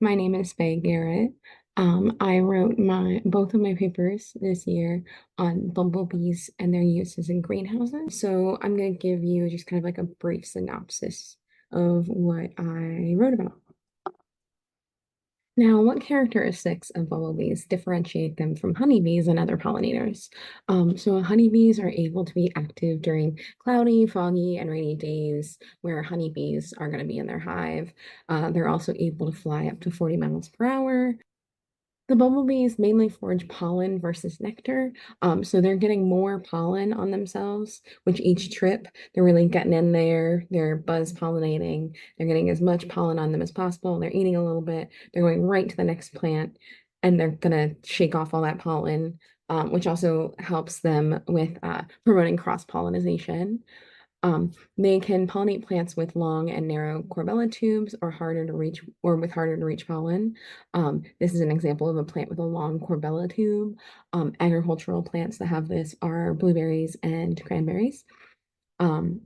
My name is Faye Garrett. I wrote my both of my papers this year on bumblebees and their uses in greenhouses. So I'm going to give you just kind of like a brief synopsis of what I wrote about. Now, what characteristics of bumblebees differentiate them from honeybees and other pollinators? So honeybees are able to be active during cloudy, foggy, and rainy days where honeybees are going to be in their hive. They're also able to fly up to 40 miles per hour. The bumblebees mainly forage pollen versus nectar. So they're getting more pollen on themselves, which each trip they're really getting in there, they're buzz pollinating, they're getting as much pollen on them as possible. They're eating a little bit, they're going right to the next plant, and they're gonna shake off all that pollen, which also helps them with promoting cross-pollination. They can pollinate plants with long and narrow corbella tubes or with harder to reach pollen. This is an example of a plant with a long corbella tube. Agricultural plants that have this are blueberries and cranberries. Um,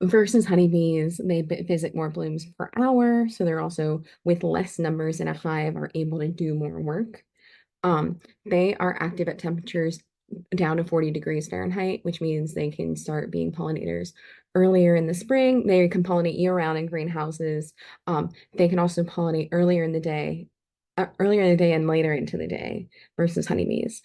versus honeybees, they visit more blooms per hour, so they're also with less numbers in a hive are able to do more work. They are active at temperatures down to 40 degrees Fahrenheit, which means they can start being pollinators earlier in the spring. They can pollinate year-round in greenhouses. They can also pollinate earlier in the day and later into the day versus honeybees.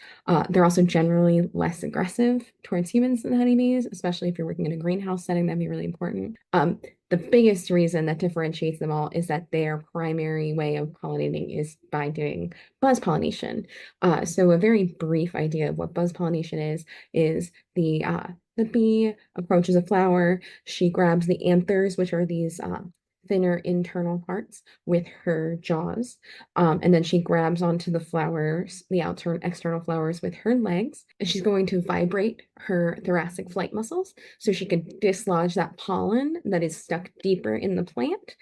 They're also generally less aggressive towards humans than honeybees, especially if you're working in a greenhouse setting, that'd be really important. The biggest reason that differentiates them all is that their primary way of pollinating is by doing buzz pollination. So a very brief idea of what buzz pollination is the bee approaches a flower, she grabs the anthers, which are these thinner internal parts with her jaws. And then she grabs onto the flowers, the outer and external flowers with her legs. And she's going to vibrate her thoracic flight muscles so she can dislodge that pollen that is stuck deeper in the plant.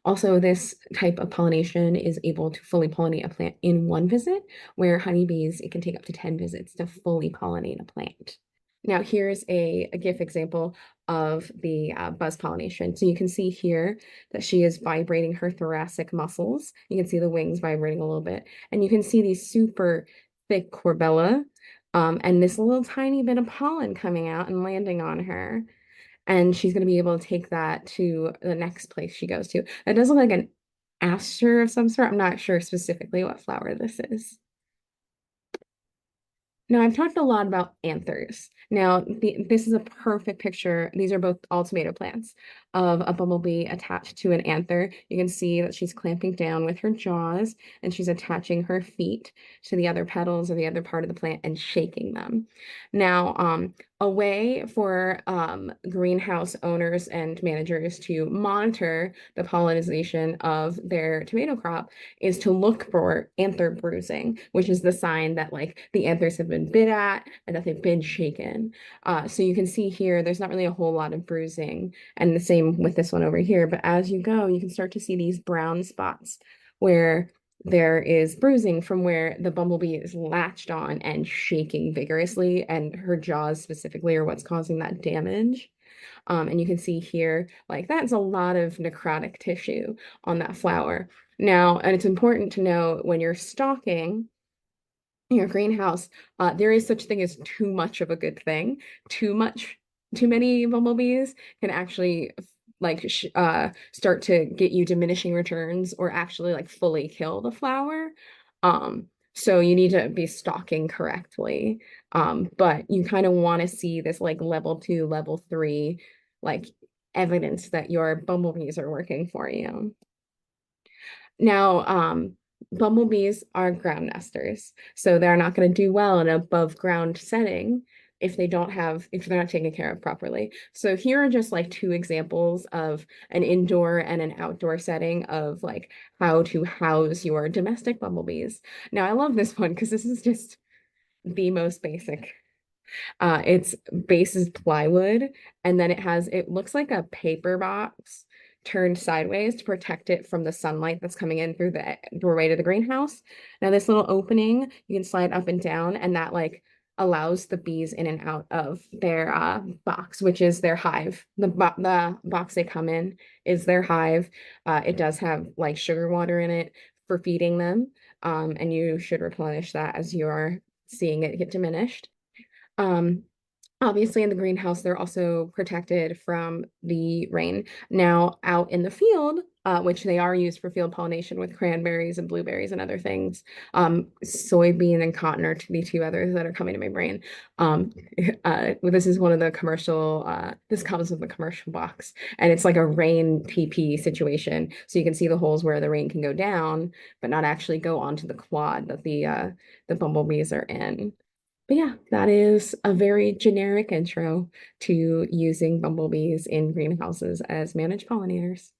Also, this type of pollination is able to fully pollinate a plant in one visit, where honeybees, it can take up to 10 visits to fully pollinate a plant. Now, here's a GIF example of the buzz pollination. So you can see here that she is vibrating her thoracic muscles. You can see the wings vibrating a little bit, and you can see these super thick corbella, and this little tiny bit of pollen coming out and landing on her. And she's going to be able to take that to the next place she goes to. It does look like an aster of some sort. I'm not sure specifically what flower this is. Now, I've talked a lot about anthers. Now, this is a perfect picture. These are both all tomato plants of a bumblebee attached to an anther. You can see that she's clamping down with her jaws and she's attaching her feet to the other petals or the other part of the plant and shaking them. Now, a way for greenhouse owners and managers to monitor the pollination of their tomato crop is to look for anther bruising, which is the sign that like the anthers have been bit at and that they've been shaken. So you can see here, there's not really a whole lot of bruising, and the same with this one over here. But as you go, you can start to see these brown spots where there is bruising from where the bumblebee is latched on and shaking vigorously, and her jaws specifically are what's causing that damage. And you can see here, like that's a lot of necrotic tissue on that flower. Now, and it's important to know when you're stocking your greenhouse, there is such thing as too much of a good thing. Too many bumblebees can actually start to get you diminishing returns or actually like fully kill the flower. So you need to be stocking correctly. But you kind of want to see this like level 2, level 3, like evidence that your bumblebees are working for you. Now, bumblebees are ground nesters, so they're not going to do well in an above ground setting if they're not taken care of properly. So here are just like two examples of an indoor and an outdoor setting of like how to house your domestic bumblebees. Now, I love this one because this is just the most basic. Its base is plywood, and then it looks like a paper box turned sideways to protect it from the sunlight that's coming in through the doorway to the greenhouse. Now, this little opening, you can slide up and down, and that like allows the bees in and out of their box, which is their hive. The box they come in is their hive. It does have like sugar water in it for feeding them, and you should replenish that as you are seeing it get diminished. Um, Obviously, in the greenhouse, they're also protected from the rain. Now, out in the field, which they are used for field pollination with cranberries and blueberries and other things, soybean and cotton are the two others that are coming to my brain. Um, this is one of the commercial, this comes with the commercial box, and it's like a rain TP situation. So you can see the holes where the rain can go down, but not actually go onto the quad that the bumblebees are in. But yeah, that is a very generic intro to using bumblebees in greenhouses as managed pollinators.